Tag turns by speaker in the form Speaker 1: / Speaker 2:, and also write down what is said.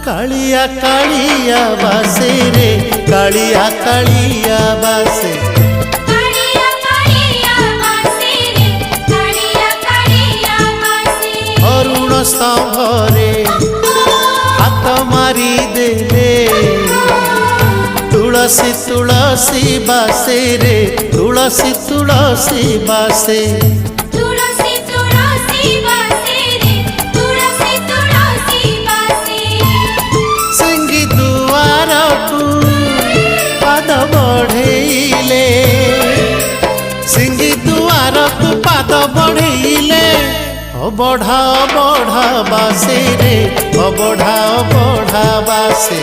Speaker 1: कालिया कालिया बासे रे कालिया कालिया बासे
Speaker 2: कालिया कालिया बासे रे कालिया कालिया बासे
Speaker 1: अरुण स्तंभरे हाथ मारी देले तुलसी तुलसी बासे रे तुलसी तुलसी बासे
Speaker 2: तुलसी तुलसी बासे रे तुलसी तुलसी बासे
Speaker 1: सिंगी दुआर को पाद बढ़ेले सिंगी दुआर को पाद बढ़ेले बढ़ा बढ़ा बासे रे बढ़ा बढ़ा बासे